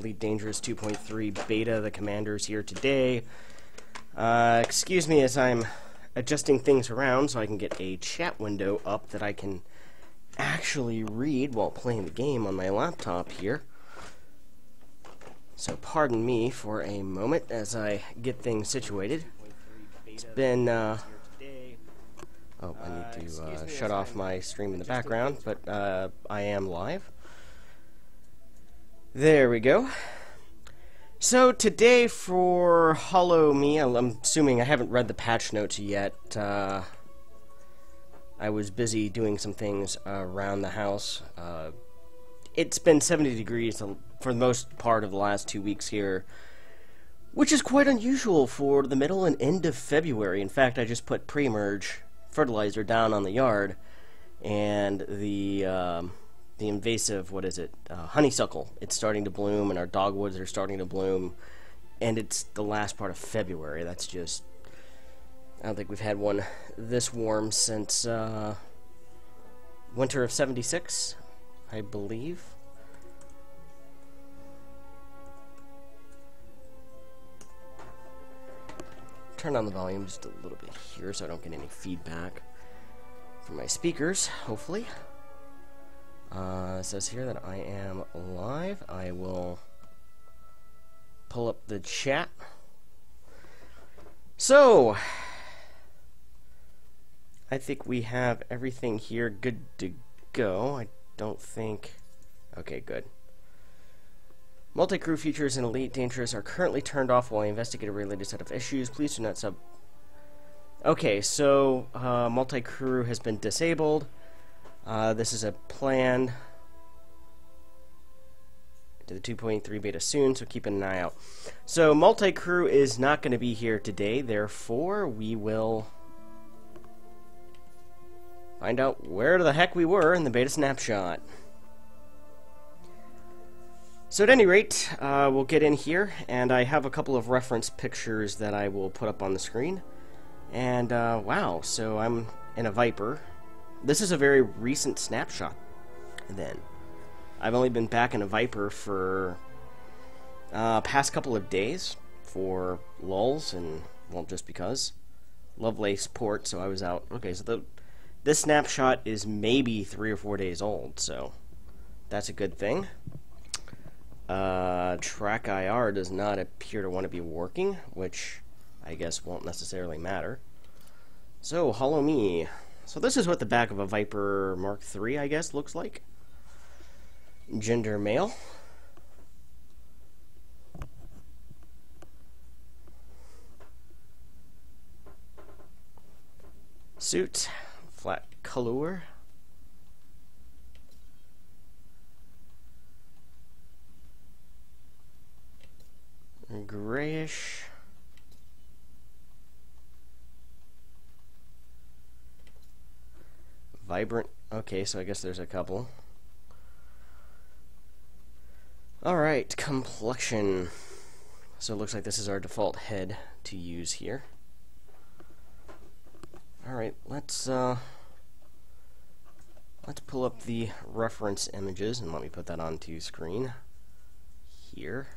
Elite Dangerous 2.3 beta. The commander's here today. Excuse me as I'm adjusting things around so I can get a chat window up that I can actually read while playing the game on my laptop here. So pardon me for a moment as I get things situated. It's been, oh, I need to shut off my stream in the background, but I am live. There we go. So today for HoloMe, I'm assuming I haven't read the patch notes yet. I was busy doing some things around the house. It's been 70 degrees for the most part of the last 2 weeks here, which is quite unusual for the middle and end of February. In fact, I just put pre-emerge fertilizer down on the yard, and the invasive, what is it, honeysuckle, it's starting to bloom, and our dogwoods are starting to bloom, and it's the last part of February. That's just, I don't think we've had one this warm since winter of 76, I believe. Turn down the volume just a little bit here so I don't get any feedback from my speakers, hopefully. It says here that I am live. I will pull up the chat. So, I think we have everything here good to go. I don't think... Okay, good. Multi-crew features in Elite Dangerous are currently turned off while I investigate a related set of issues. Please do not sub... Okay, so multi-crew has been disabled. This is a plan to the 2.3 beta soon, so keep an eye out. So multi-crew is not going to be here today, therefore we will find out where the heck we were in the beta snapshot. So at any rate, we'll get in here, and I have a couple of reference pictures that I will put up on the screen. And wow, so I'm in a Viper. This is a very recent snapshot, then. I've only been back in a Viper for past couple of days for lulls and, well, just because. Lovelace port, so I was out. Okay, so this snapshot is maybe 3 or 4 days old, so that's a good thing. Track IR does not appear to want to be working, which I guess won't necessarily matter. So, HoloMe. So this is what the back of a Viper Mark III, I guess, looks like. Gender male. Suit, flat color. Grayish. Vibrant. Okay, so I guess there's a couple. Alright, complexion. So it looks like this is our default head to use here. Alright, let's pull up the reference images and let me put that onto screen here.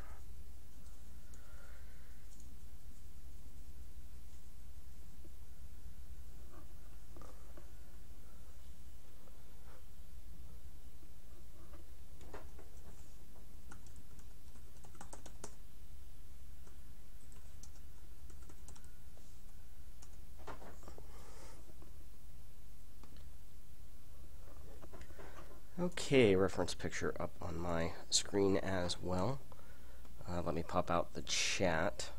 Okay, reference picture up on my screen as well. Let me pop out the chat.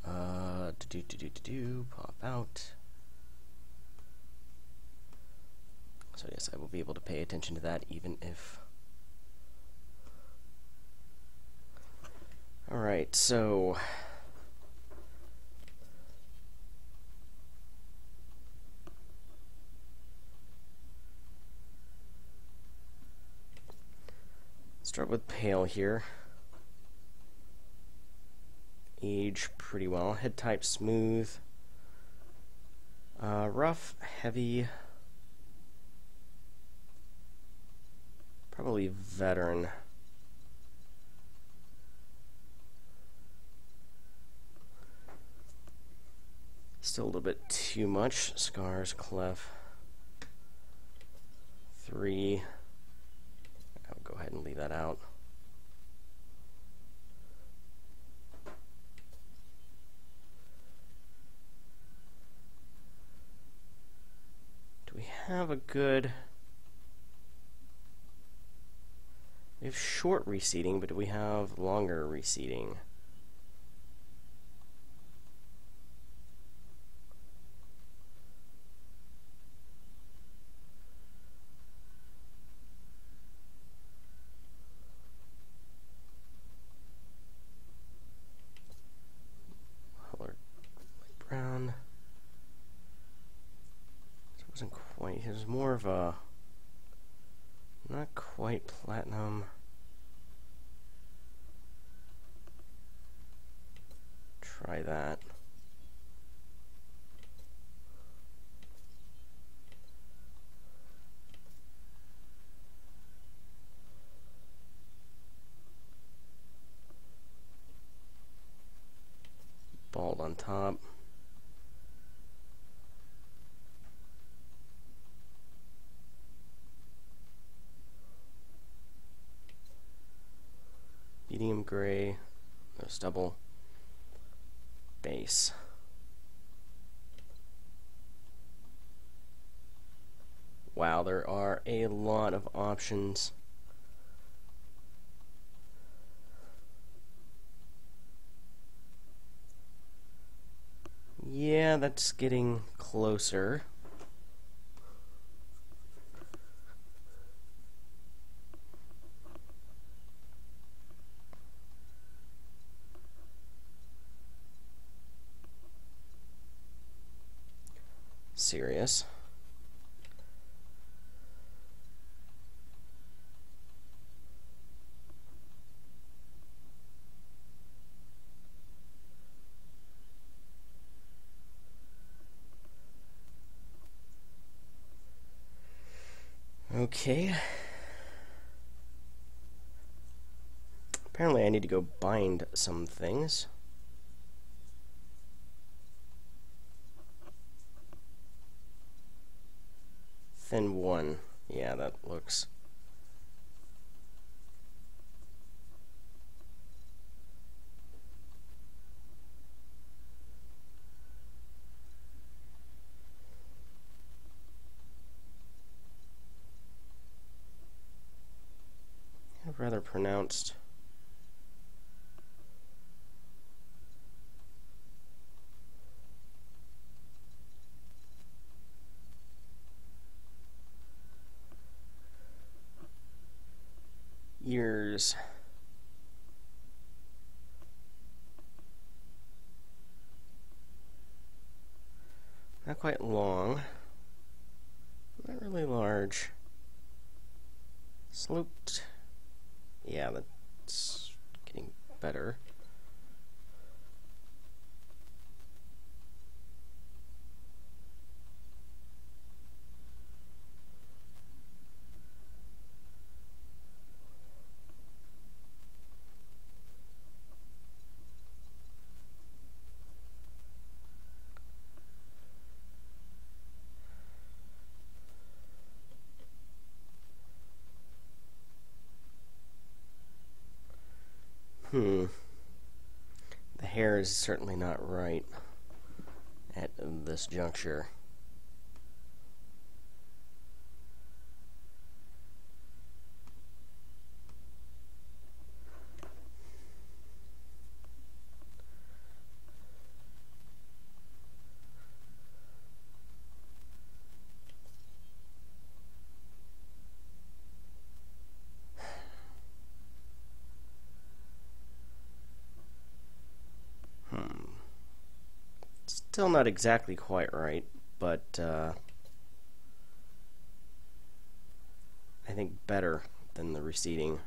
Pop out. So yes, I will be able to pay attention to that even if... Alright, so... Start with pale here. Age pretty well. Head type smooth. Rough, heavy. Probably veteran. Still a little bit too much. Scars, clef. 3. I'll go ahead and leave that out. Do we have a good... We have short receding, but do we have longer receding? Color light brown. It wasn't quite. It was more of a not quite platinum. Try that. Bald on top. Medium gray, no stubble. Base. Wow, there are a lot of options. Yeah, that's getting closer. Serious. Okay. Apparently I need to go bind some things. Thin 1. Yeah, that looks... rather pronounced. Ears. Not quite long. Not really large. Sloped. Yeah, that's getting better. The hair is certainly not right at this juncture. Still not exactly quite right, but I think better than the receding.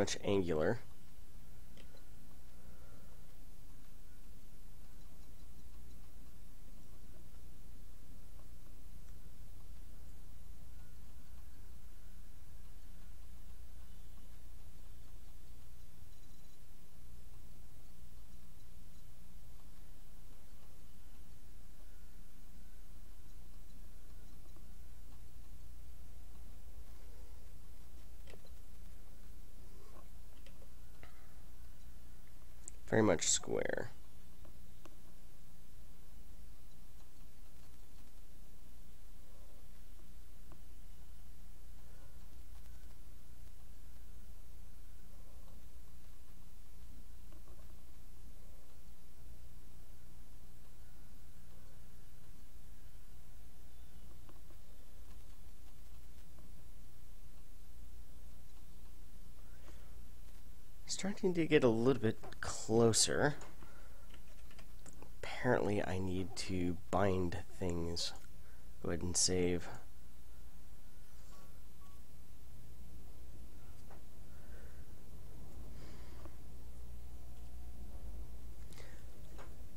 much angular. Very much square. Starting to get a little bit closer. Apparently I need to bind things. Go ahead and save.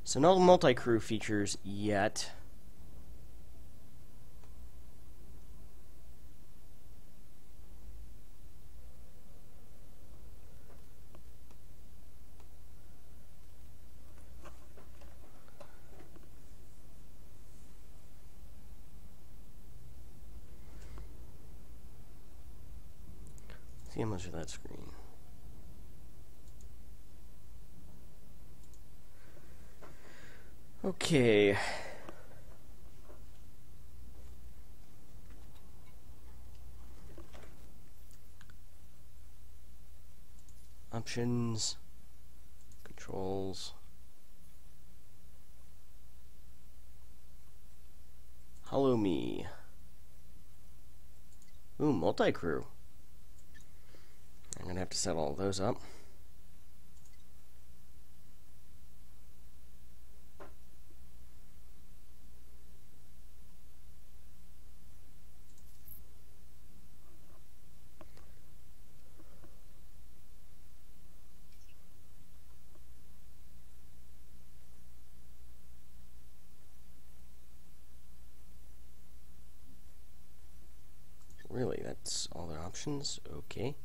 So no multi-crew features yet. See how much of that screen. Okay. Options, controls, HoloMe. Ooh, multi-crew. I'm gonna have to set all those up. Really, that's all the options? Okay.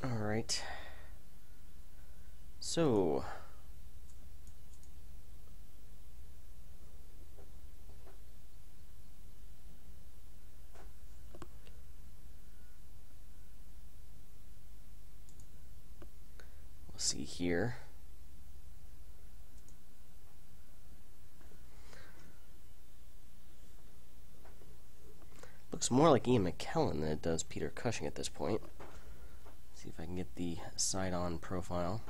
Alright. So we'll see here. Looks more like Ian McKellen than it does Peter Cushing at this point. See if I can get the side-on profile.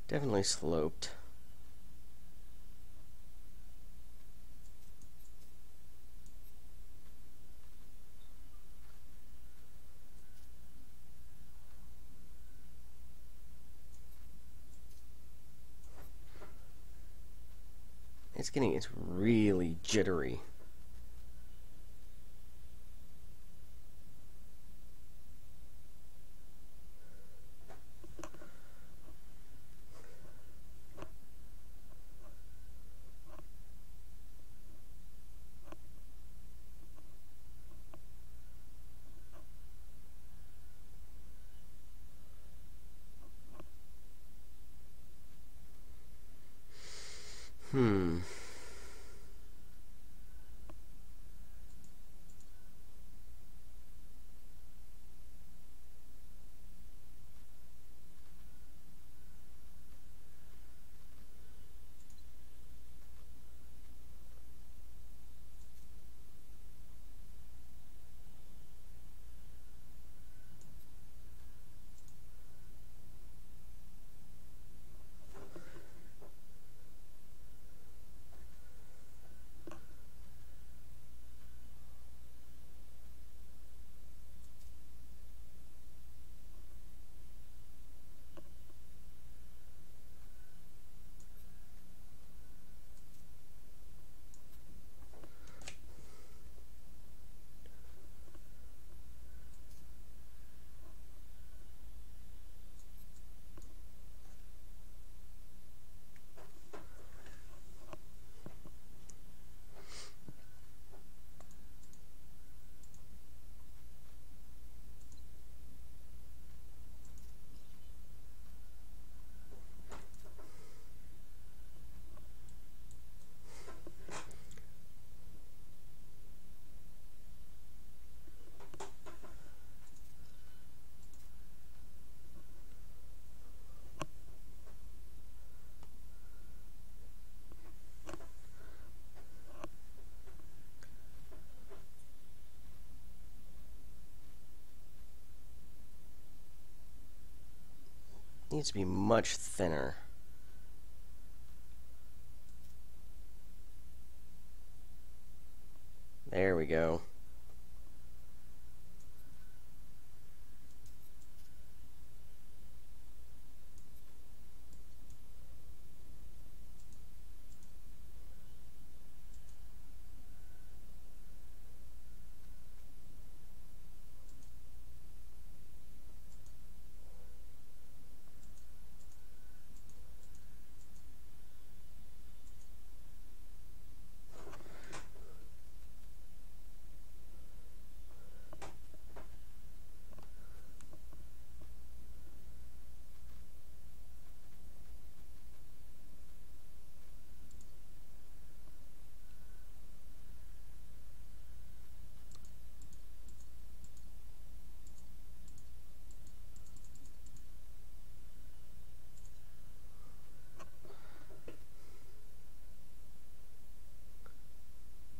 Definitely sloped. It's really jittery. Needs to be much thinner. There we go.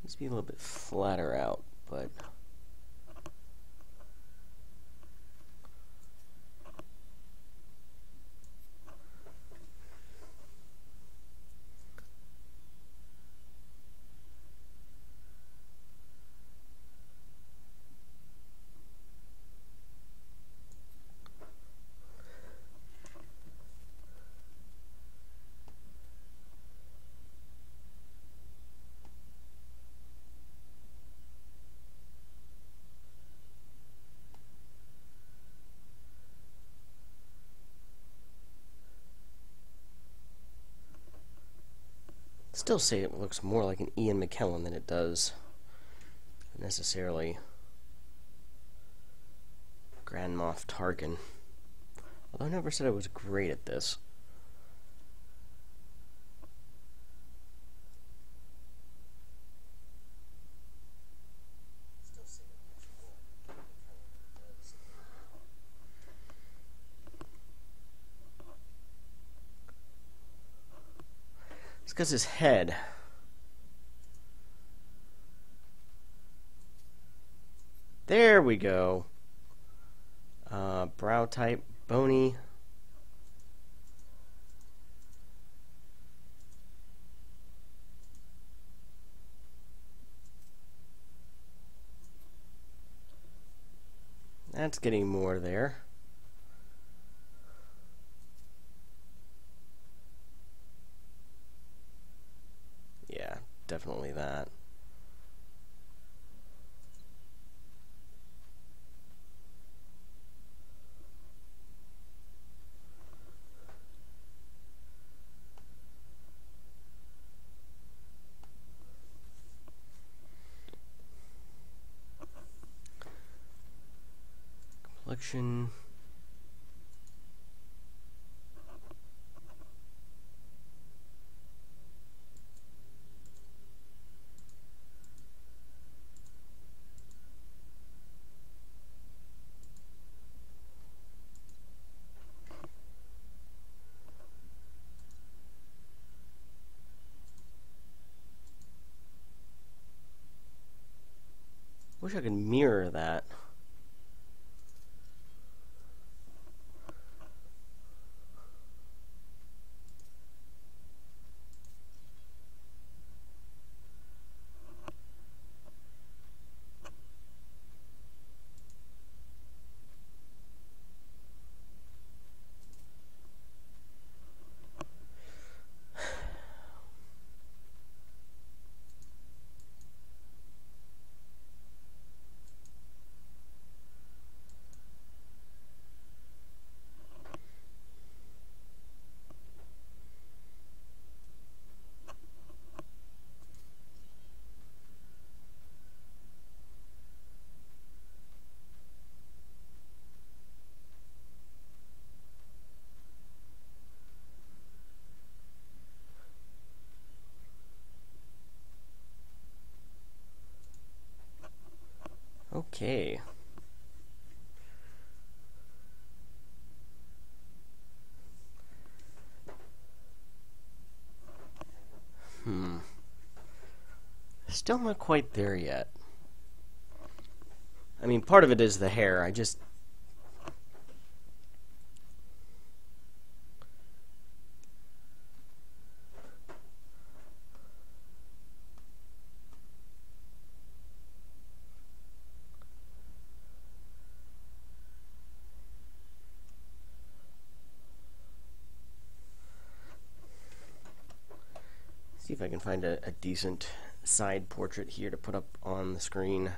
Needs to be a little bit flatter out, but still say it looks more like an Ian McKellen than it does necessarily Grand Moff Tarkin. Although I never said I was great at this. It's because his head. There we go. Brow type, bony. That's getting more there. Yeah. definitely that. Complexion. Wish I could mirror that. Okay. Still not quite there yet. I mean, part of it is the hair. I just... see if I can find a decent side portrait here to put up on the screen.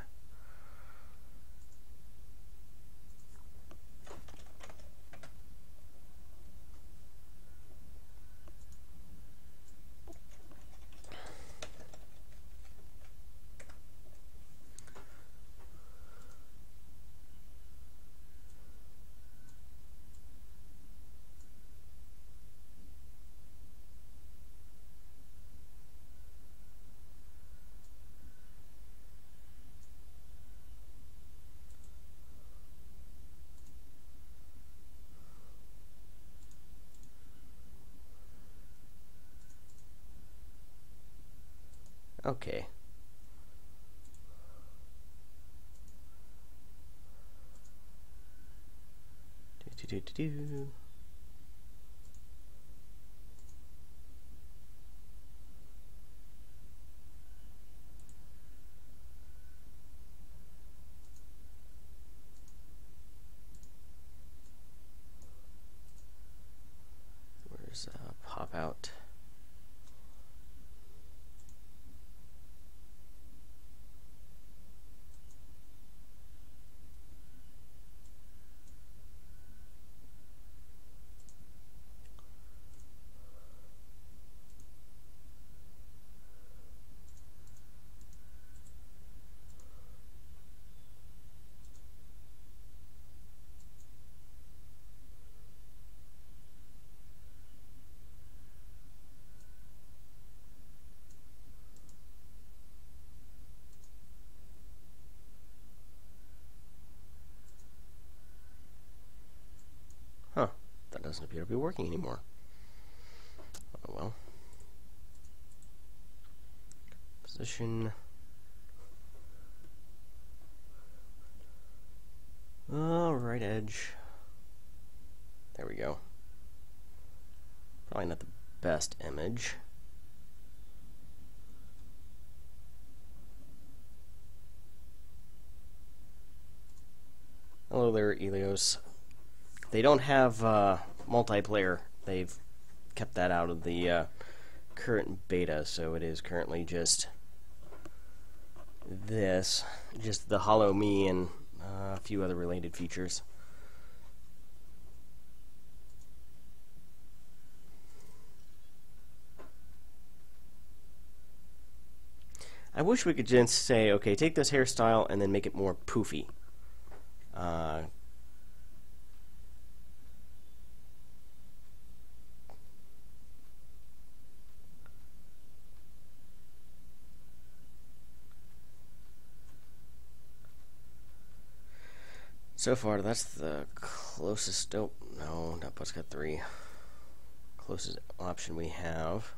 Okay. Do. Where's pop out? Huh. That doesn't appear to be working anymore. Oh well. Position. Right edge. There we go. Probably not the best image. Hello there, Elios. They don't have multiplayer. They've kept that out of the current beta, so it is currently just this, just the HoloMe and a few other related features. I wish we could just say, okay, take this hairstyle and then make it more poofy. So far, that's the closest. Oh, no, Nutbutt's got 3. Closest option we have.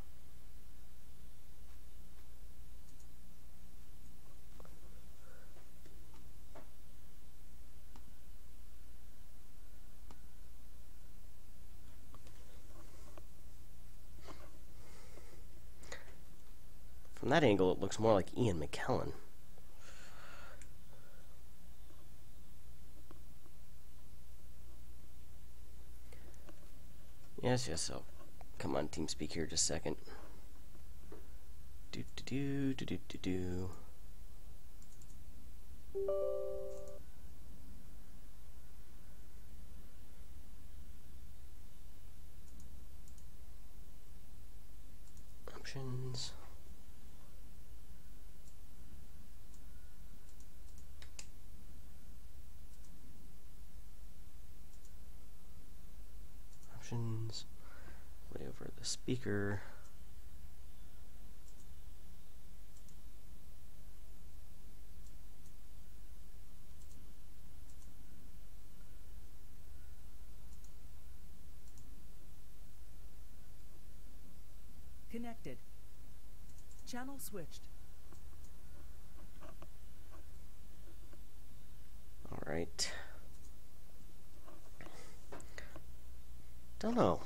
From that angle, it looks more like Ian McKellen. Yes, so come on, TeamSpeak here just a second. Do. Options. Way over the speaker. Connected. Channel switched. All right. Don't know.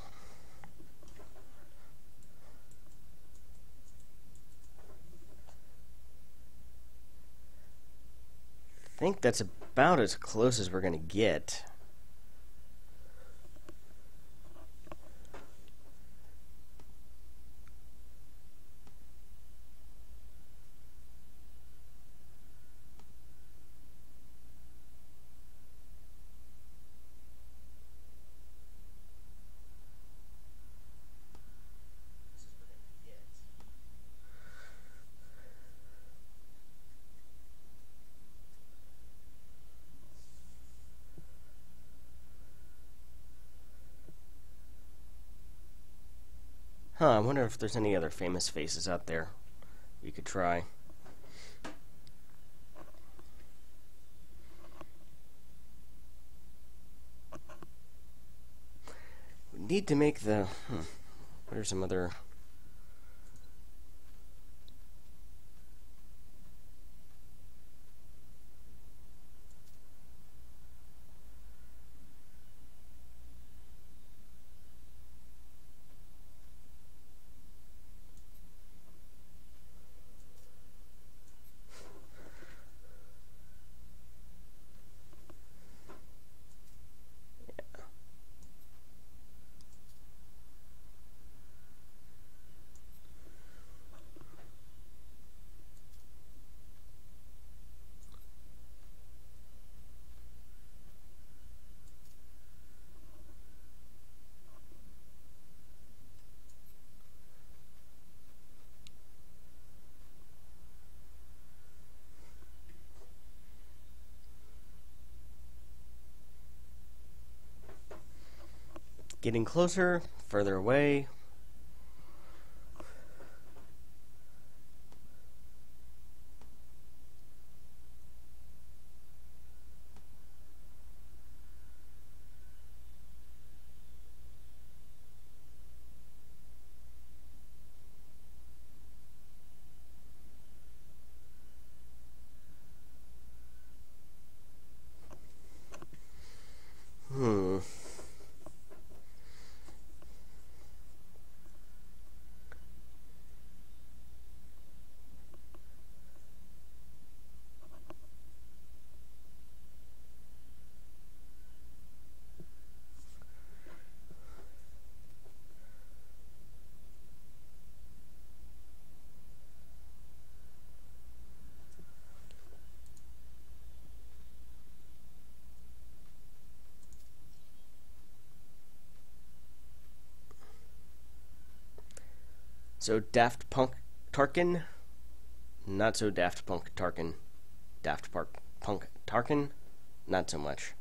I think that's about as close as we're going to get. Huh, I wonder if there's any other famous faces out there we could try. We need to make the... what are some other... Getting closer, further away. So Daft Punk Tarkin, not so Daft Punk Tarkin. Daft Punk Tarkin, not so much.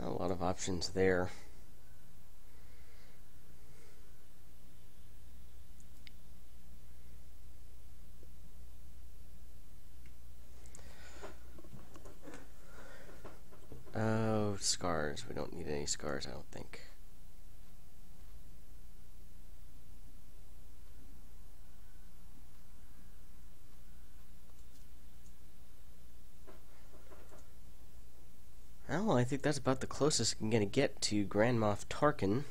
A lot of options there. Oh, scars. We don't need any scars, I don't think. Well, I think that's about the closest I'm going to get to Grand Moff Tarkin.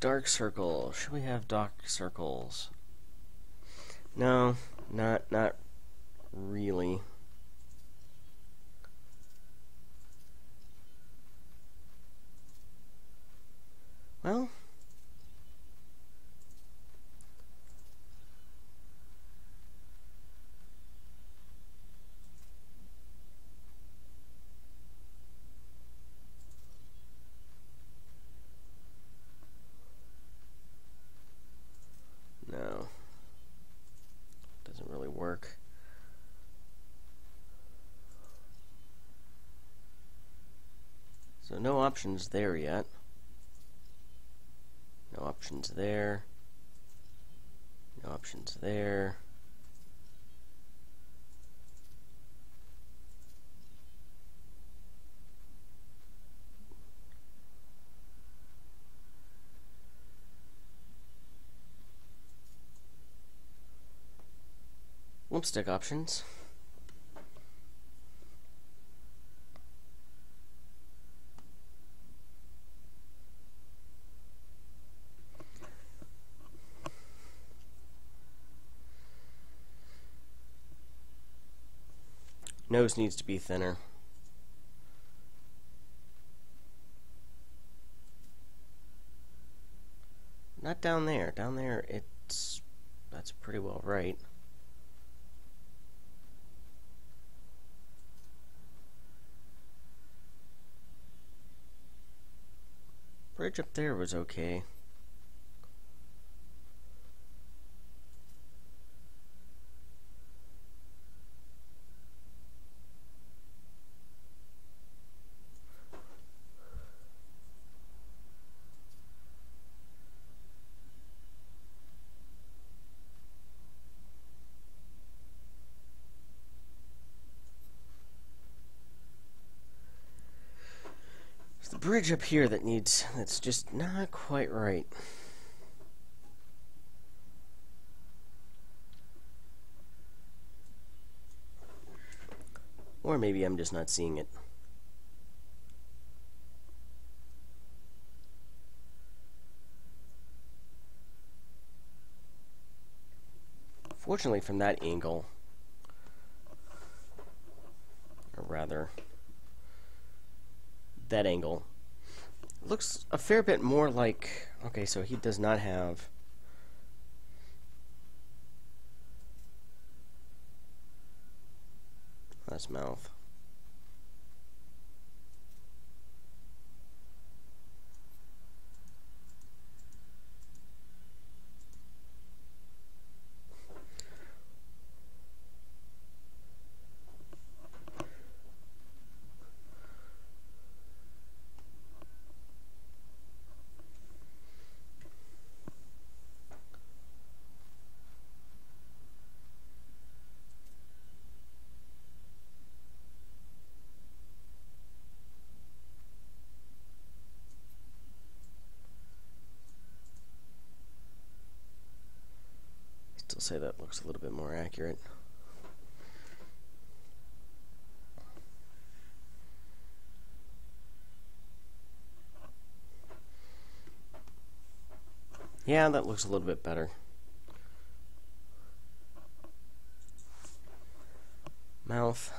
Dark circle. Should we have dark circles? No, not really. Well, no. Doesn't really work. So no options there yet. No options there. No options there. Lipstick options. Nose needs to be thinner. Not down there. Down there, that's pretty well right. Bridge up there was okay. It's the bridge up here that's just not quite right. Or maybe I'm just not seeing it. Fortunately, from that angle, or rather, that angle, looks a fair bit more like... Okay, so he does not have... That's mouth. Still say that looks a little bit more accurate. Yeah, that looks a little bit better. Mouth.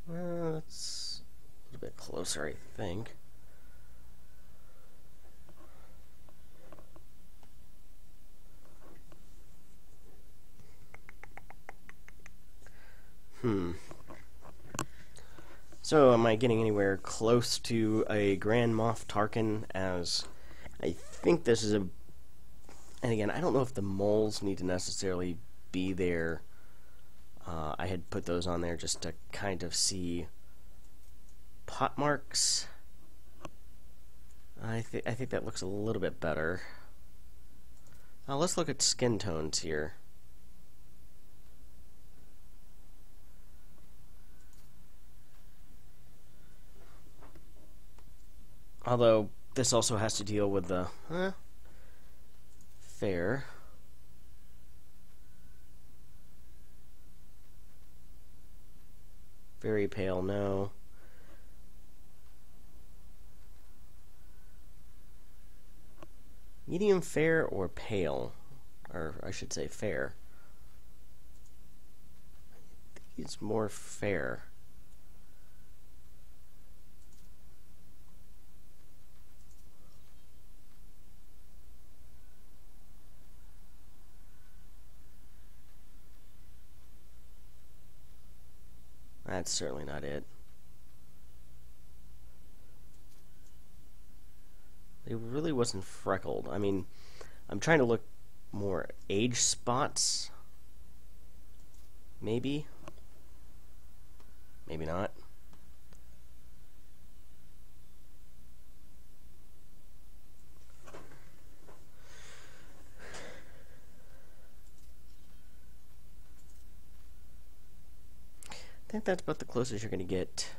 That's a little bit closer, I think. So, am I getting anywhere close to a Grand Moff Tarkin? As I think this is a... And again, I don't know if the moles need to necessarily be there. I had put those on there just to kind of see pot marks. I think that looks a little bit better. Now let's look at skin tones here. Although this also has to deal with the fair. Very pale, no. Medium fair or pale? Or I should say fair. I think it's more fair. That's certainly not it. It really wasn't freckled. I mean, I'm trying to look more age spots. Maybe. Maybe not. I think that's about the closest you're going to get.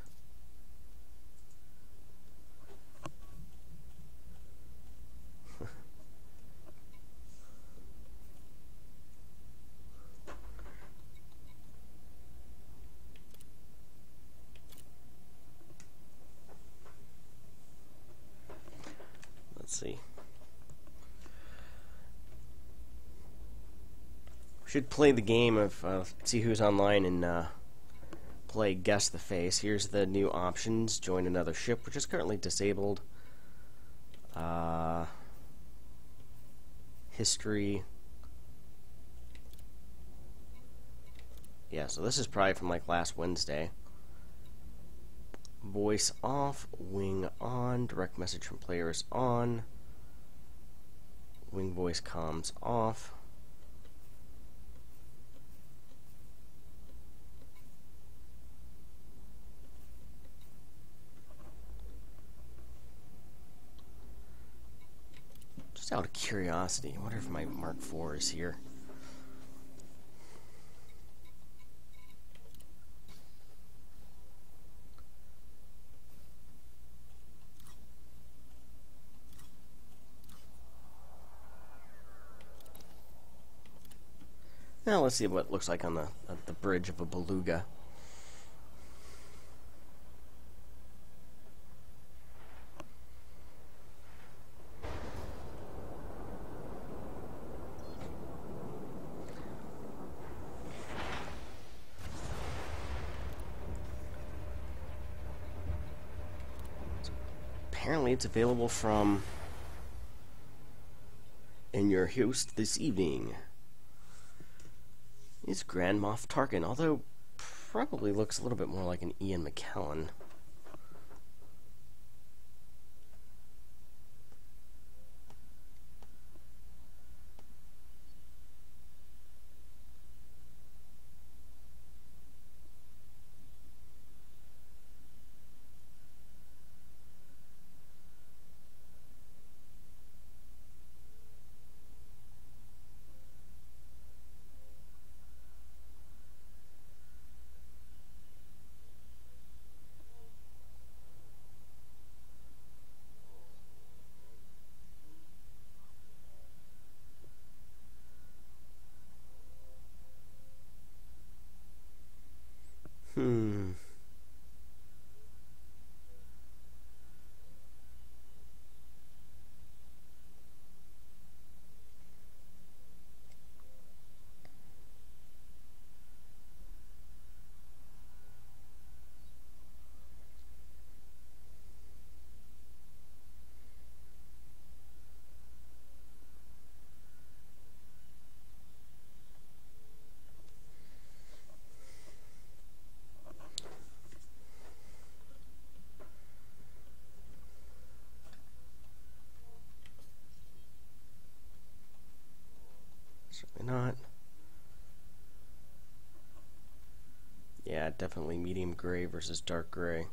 Let's see. Should play the game of see who's online and play Guess the Face. Here's the new options. Join another ship, which is currently disabled. History. Yeah, so this is probably from like last Wednesday. Voice off, wing on, direct message from players on, wing voice comms off. Just out of curiosity, I wonder if my Mark IV is here. Now let's see what it looks like on the bridge of a beluga. Apparently it's available from "And your host this evening is Grand Moff Tarkin," although probably looks a little bit more like an Ian McKellen. Certainly not. Yeah, definitely medium gray versus dark gray.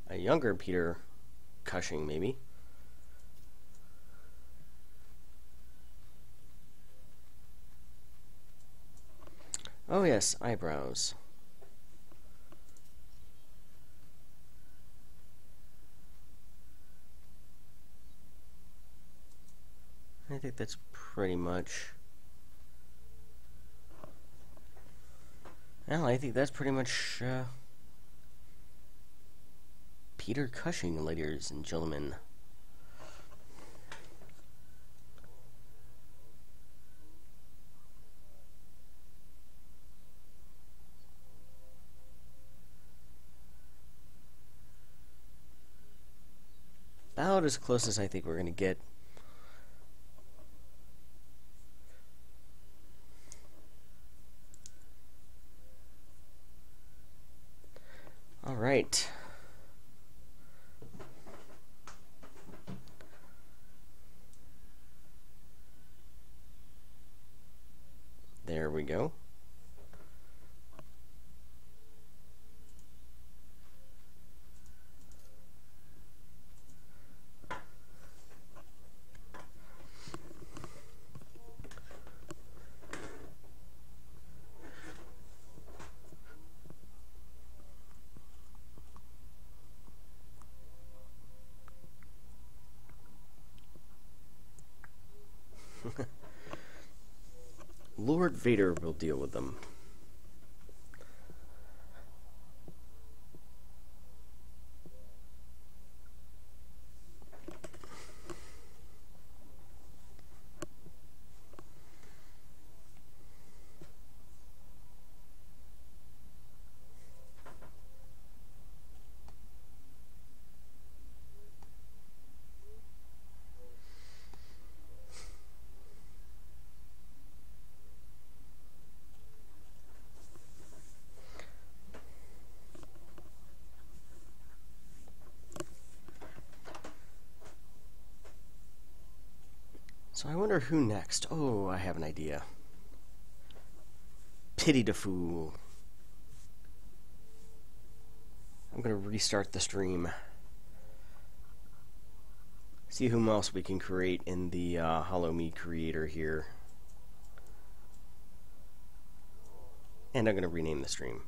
A younger Peter Cushing, maybe. Oh yes, eyebrows. I think that's pretty much... Well, I think that's pretty much Peter Cushing, ladies and gentlemen. About as close as I think we're going to get. All right. There we go. Lord Vader will deal with them. So I wonder who next. Oh, I have an idea. Pity the fool. I'm gonna restart the stream. See whom else we can create in the HoloMe creator here. And I'm gonna rename the stream.